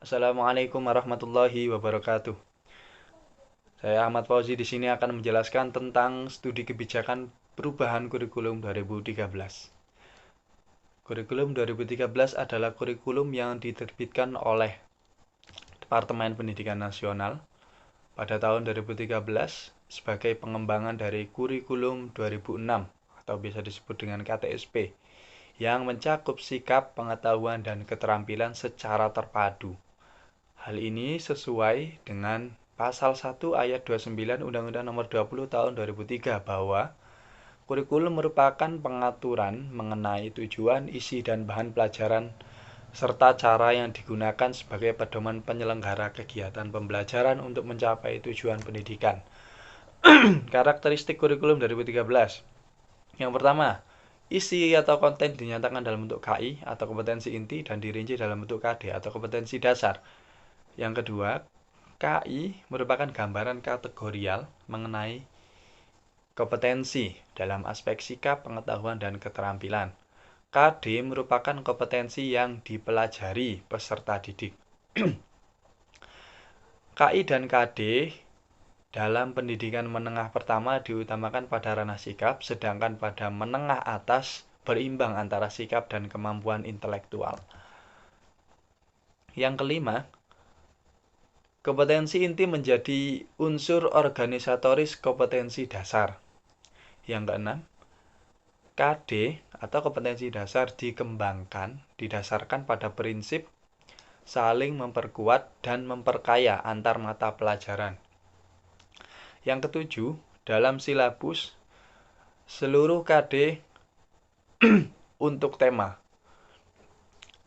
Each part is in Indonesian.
Assalamualaikum warahmatullahi wabarakatuh. Saya Ahmad Fauzi di sini akan menjelaskan tentang studi kebijakan perubahan kurikulum 2013. Kurikulum 2013 adalah kurikulum yang diterbitkan oleh Departemen Pendidikan Nasional pada tahun 2013 sebagai pengembangan dari kurikulum 2006 atau bisa disebut dengan KTSP yang mencakup sikap, pengetahuan, dan keterampilan secara terpadu. Hal ini sesuai dengan Pasal 1 Ayat 29 Undang-Undang Nomor 20 Tahun 2003 bahwa kurikulum merupakan pengaturan mengenai tujuan, isi, dan bahan pelajaran serta cara yang digunakan sebagai pedoman penyelenggara kegiatan pembelajaran untuk mencapai tujuan pendidikan. Karakteristik kurikulum 2013. Yang pertama, isi atau konten dinyatakan dalam bentuk KI atau kompetensi inti dan dirinci dalam bentuk KD atau kompetensi dasar. Yang kedua, KI merupakan gambaran kategorial mengenai kompetensi dalam aspek sikap, pengetahuan, dan keterampilan. KD merupakan kompetensi yang dipelajari peserta didik. KI dan KD dalam pendidikan menengah pertama diutamakan pada ranah sikap, sedangkan pada menengah atas berimbang antara sikap dan kemampuan intelektual. Yang kelima, kompetensi inti menjadi unsur organisatoris kompetensi dasar. Yang keenam, KD atau kompetensi dasar dikembangkan didasarkan pada prinsip saling memperkuat dan memperkaya antar mata pelajaran. Yang ketujuh, dalam silabus seluruh KD untuk tema.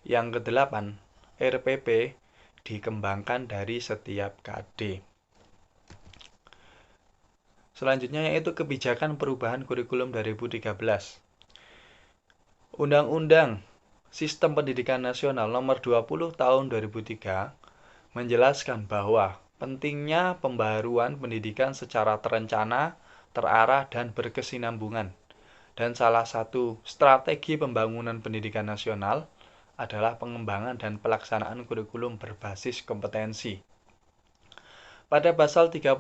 Yang kedelapan, RPP dikembangkan dari setiap KD. Selanjutnya yaitu kebijakan perubahan kurikulum 2013. Undang-Undang Sistem Pendidikan Nasional Nomor 20 Tahun 2003 menjelaskan bahwa pentingnya pembaharuan pendidikan secara terencana, terarah, dan berkesinambungan. Dan salah satu strategi pembangunan pendidikan nasional adalah pengembangan dan pelaksanaan kurikulum berbasis kompetensi. Pada pasal 35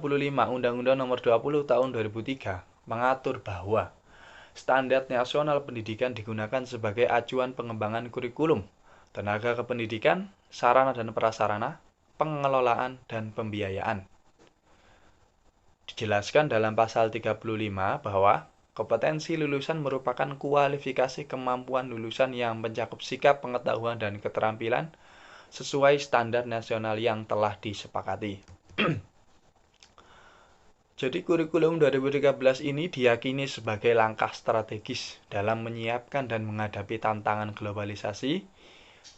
Undang-Undang Nomor 20 Tahun 2003 mengatur bahwa standar nasional pendidikan digunakan sebagai acuan pengembangan kurikulum, tenaga kependidikan, sarana dan prasarana, pengelolaan, dan pembiayaan. Dijelaskan dalam pasal 35 bahwa kompetensi lulusan merupakan kualifikasi kemampuan lulusan yang mencakup sikap, pengetahuan, dan keterampilan sesuai standar nasional yang telah disepakati. Jadi kurikulum 2013 ini diyakini sebagai langkah strategis dalam menyiapkan dan menghadapi tantangan globalisasi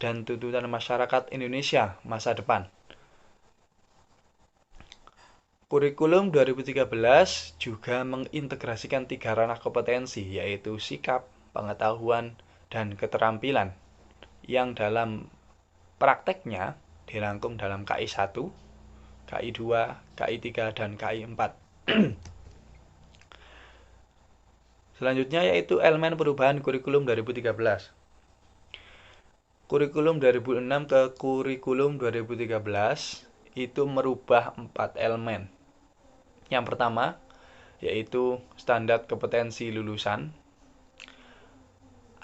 dan tuntutan masyarakat Indonesia masa depan. Kurikulum 2013 juga mengintegrasikan 3 ranah kompetensi, yaitu sikap, pengetahuan, dan keterampilan, yang dalam prakteknya dirangkum dalam KI 1, KI 2, KI 3, dan KI 4. Selanjutnya yaitu elemen perubahan kurikulum 2013. Kurikulum 2006 ke kurikulum 2013 itu merubah 4 elemen. Yang pertama yaitu standar kompetensi lulusan,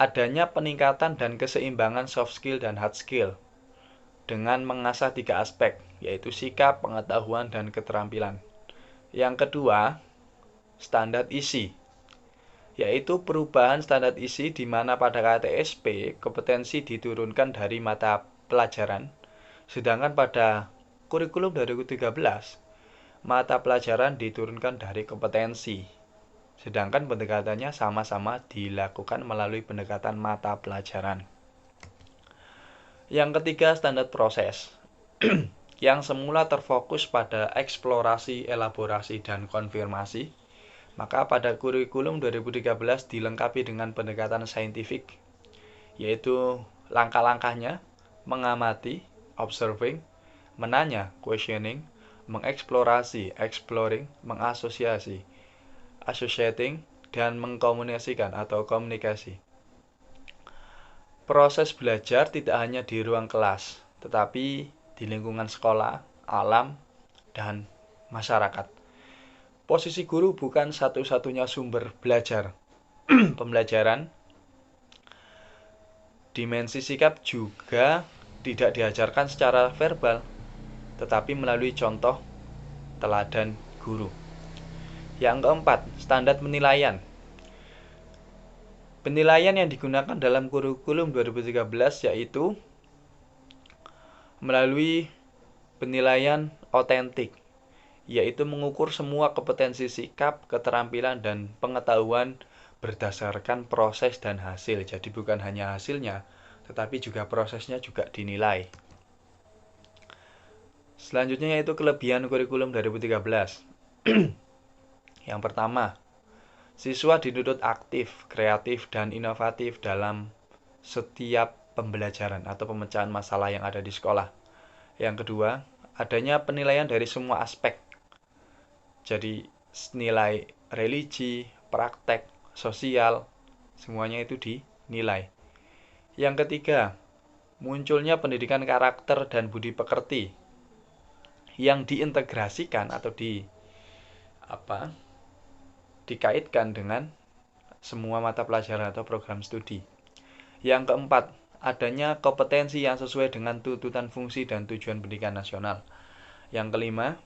adanya peningkatan dan keseimbangan soft skill dan hard skill dengan mengasah 3 aspek, yaitu sikap, pengetahuan, dan keterampilan. Yang kedua, standar isi, yaitu perubahan standar isi di mana pada KTSP kompetensi diturunkan dari mata pelajaran, sedangkan pada kurikulum 2013 mata pelajaran diturunkan dari kompetensi. Sedangkan pendekatannya sama-sama dilakukan melalui pendekatan mata pelajaran. Yang ketiga, standar proses yang semula terfokus pada eksplorasi, elaborasi, dan konfirmasi, maka pada kurikulum 2013 dilengkapi dengan pendekatan saintifik, yaitu langkah-langkahnya mengamati, observing, menanya, questioning, mengeksplorasi, exploring, mengasosiasi, associating, dan mengkomunikasikan atau komunikasi. Proses belajar tidak hanya di ruang kelas, tetapi di lingkungan sekolah, alam, dan masyarakat. Posisi guru bukan satu-satunya sumber belajar. Pembelajaran, dimensi sikap juga tidak diajarkan secara verbal, tetapi melalui contoh teladan guru. Yang keempat, standar penilaian. Penilaian yang digunakan dalam kurikulum 2013 yaitu melalui penilaian otentik, yaitu mengukur semua kompetensi sikap, keterampilan, dan pengetahuan berdasarkan proses dan hasil. Jadi bukan hanya hasilnya, tetapi juga prosesnya juga dinilai. Selanjutnya yaitu kelebihan kurikulum 2013. Yang pertama, siswa dituntut aktif, kreatif, dan inovatif dalam setiap pembelajaran atau pemecahan masalah yang ada di sekolah. Yang kedua, adanya penilaian dari semua aspek. Jadi, nilai religi, praktek, sosial, semuanya itu dinilai. Yang ketiga, munculnya pendidikan karakter dan budi pekerti yang diintegrasikan atau dikaitkan dengan semua mata pelajaran atau program studi. Yang keempat, adanya kompetensi yang sesuai dengan tuntutan fungsi dan tujuan pendidikan nasional. Yang kelima,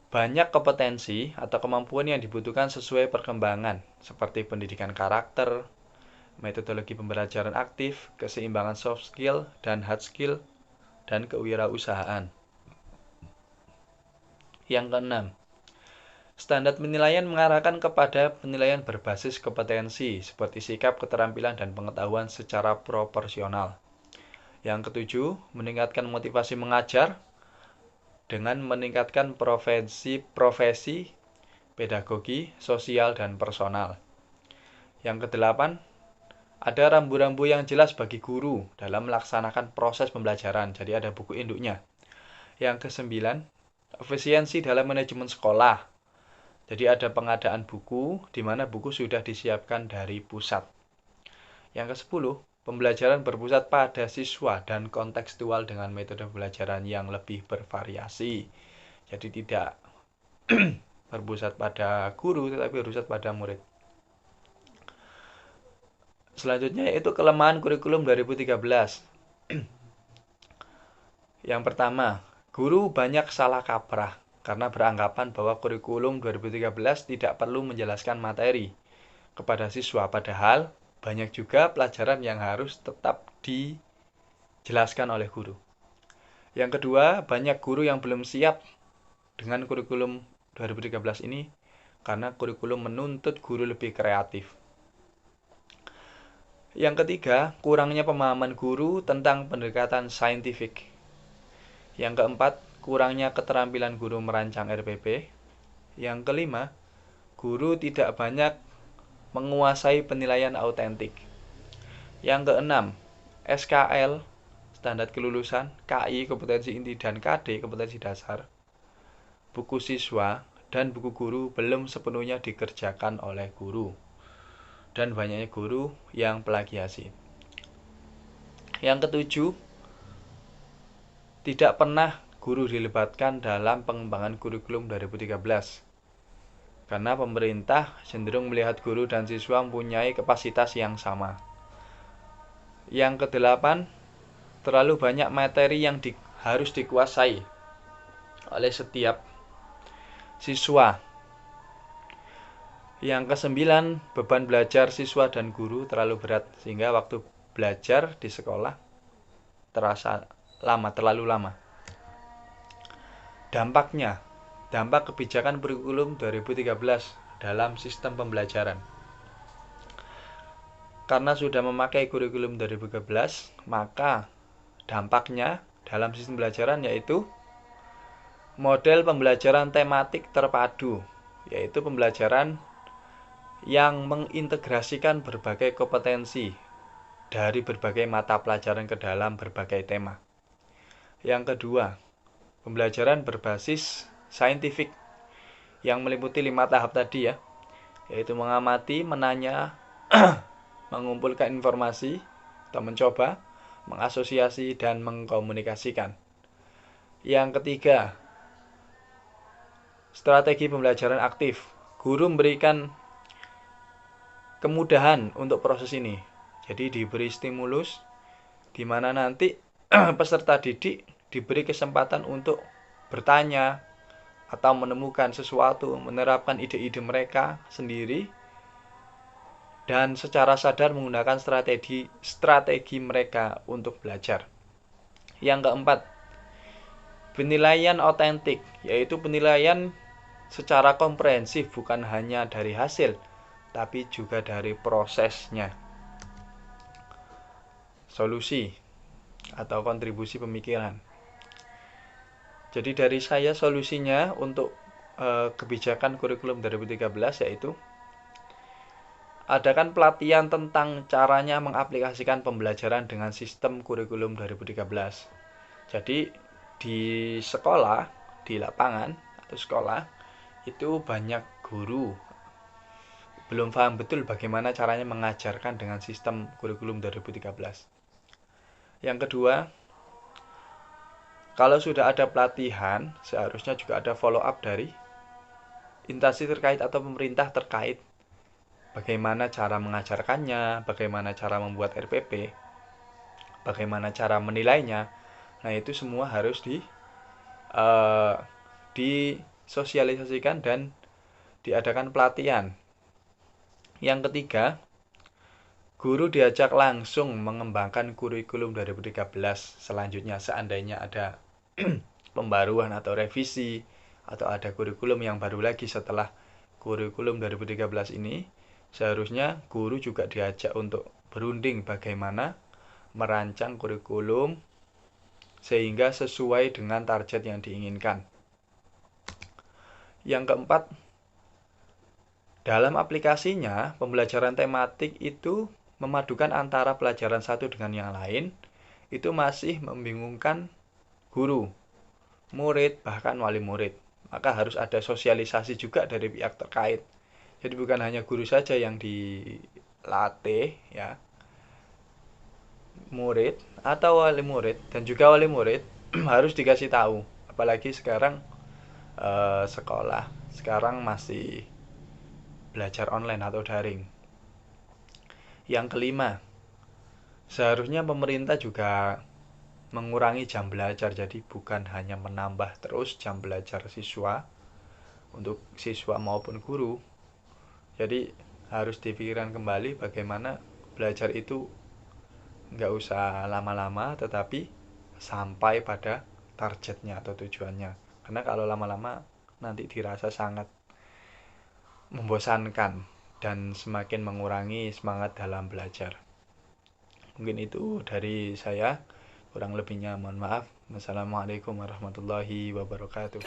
banyak kompetensi atau kemampuan yang dibutuhkan sesuai perkembangan, seperti pendidikan karakter, metodologi pembelajaran aktif, keseimbangan soft skill dan hard skill, dan kewirausahaan. Yang keenam, standar penilaian mengarahkan kepada penilaian berbasis kompetensi seperti sikap, keterampilan, dan pengetahuan secara proporsional. Yang ketujuh, meningkatkan motivasi mengajar dengan meningkatkan profesi, pedagogi, sosial, dan personal. Yang kedelapan, ada rambu-rambu yang jelas bagi guru dalam melaksanakan proses pembelajaran. Jadi ada buku induknya. Yang kesembilan, efisiensi dalam manajemen sekolah. Jadi ada pengadaan buku, di mana buku sudah disiapkan dari pusat. Yang ke-10, pembelajaran berpusat pada siswa dan kontekstual dengan metode pembelajaran yang lebih bervariasi. Jadi tidak berpusat pada guru, tetapi berpusat pada murid. Selanjutnya yaitu kelemahan kurikulum 2013. Yang pertama, guru banyak salah kaprah karena beranggapan bahwa kurikulum 2013 tidak perlu menjelaskan materi kepada siswa, padahal banyak juga pelajaran yang harus tetap dijelaskan oleh guru. Yang kedua, banyak guru yang belum siap dengan kurikulum 2013 ini karena kurikulum menuntut guru lebih kreatif. Yang ketiga, kurangnya pemahaman guru tentang pendekatan saintifik. Yang keempat, kurangnya keterampilan guru merancang RPP. Yang kelima, guru tidak banyak menguasai penilaian autentik. Yang keenam, SKL, standar kelulusan, KI, kompetensi inti, dan KD, kompetensi dasar, buku siswa, dan buku guru belum sepenuhnya dikerjakan oleh guru. Dan banyaknya guru yang plagiasi. Yang ketujuh, tidak pernah guru dilibatkan dalam pengembangan kurikulum 2013. Karena pemerintah cenderung melihat guru dan siswa mempunyai kapasitas yang sama. Yang kedelapan, terlalu banyak materi yang harus dikuasai oleh setiap siswa. Yang kesembilan, beban belajar siswa dan guru terlalu berat sehingga waktu belajar di sekolah terasa terlalu lama. Dampak kebijakan kurikulum 2013 dalam sistem pembelajaran. Karena sudah memakai kurikulum 2013, maka dampaknya dalam sistem pembelajaran yaitu model pembelajaran tematik terpadu, yaitu pembelajaran yang mengintegrasikan berbagai kompetensi dari berbagai mata pelajaran ke dalam berbagai tema. Yang kedua, pembelajaran berbasis saintifik yang meliputi 5 tahap tadi ya. yaitu mengamati, menanya, mengumpulkan informasi, atau mencoba, mengasosiasi, dan mengkomunikasikan. Yang ketiga, strategi pembelajaran aktif. Guru memberikan kemudahan untuk proses ini. Jadi diberi stimulus, di mana nanti peserta didik diberi kesempatan untuk bertanya atau menemukan sesuatu, menerapkan ide-ide mereka sendiri, dan secara sadar menggunakan strategi mereka untuk belajar. Yang keempat, penilaian otentik, yaitu penilaian secara komprehensif, bukan hanya dari hasil, tapi juga dari prosesnya. Solusi atau kontribusi pemikiran. Jadi dari saya solusinya untuk kebijakan kurikulum 2013 yaitu adakan pelatihan tentang caranya mengaplikasikan pembelajaran dengan sistem kurikulum 2013. Jadi di sekolah, di lapangan atau sekolah itu banyak guru belum paham betul bagaimana caranya mengajarkan dengan sistem kurikulum 2013. Yang kedua, kalau sudah ada pelatihan, seharusnya juga ada follow up dari instansi terkait atau pemerintah terkait bagaimana cara mengajarkannya, bagaimana cara membuat RPP, bagaimana cara menilainya. Nah, itu semua harus disosialisasikan dan diadakan pelatihan. Yang ketiga, guru diajak langsung mengembangkan kurikulum 2013 selanjutnya seandainya ada pembaruan atau revisi atau ada kurikulum yang baru lagi setelah kurikulum 2013 ini, seharusnya guru juga diajak untuk berunding bagaimana merancang kurikulum sehingga sesuai dengan target yang diinginkan. Yang keempat, dalam aplikasinya, pembelajaran tematik itu memadukan antara pelajaran satu dengan yang lain, itu masih membingungkan guru, murid, bahkan wali murid. Maka harus ada sosialisasi juga dari pihak terkait. Jadi bukan hanya guru saja yang dilatih, ya, murid atau wali murid dan juga wali murid harus dikasih tahu. Apalagi sekarang sekolah sekarang masih belajar online atau daring. Yang kelima, seharusnya pemerintah juga mengurangi jam belajar, jadi bukan hanya menambah terus jam belajar siswa untuk siswa maupun guru. Jadi harus dipikirkan kembali bagaimana belajar itu nggak usah lama-lama, tetapi sampai pada targetnya atau tujuannya. Karena kalau lama-lama nanti dirasa sangat membosankan dan semakin mengurangi semangat dalam belajar. Mungkin itu dari saya. Kurang lebihnya mohon maaf. Wassalamualaikum warahmatullahi wabarakatuh.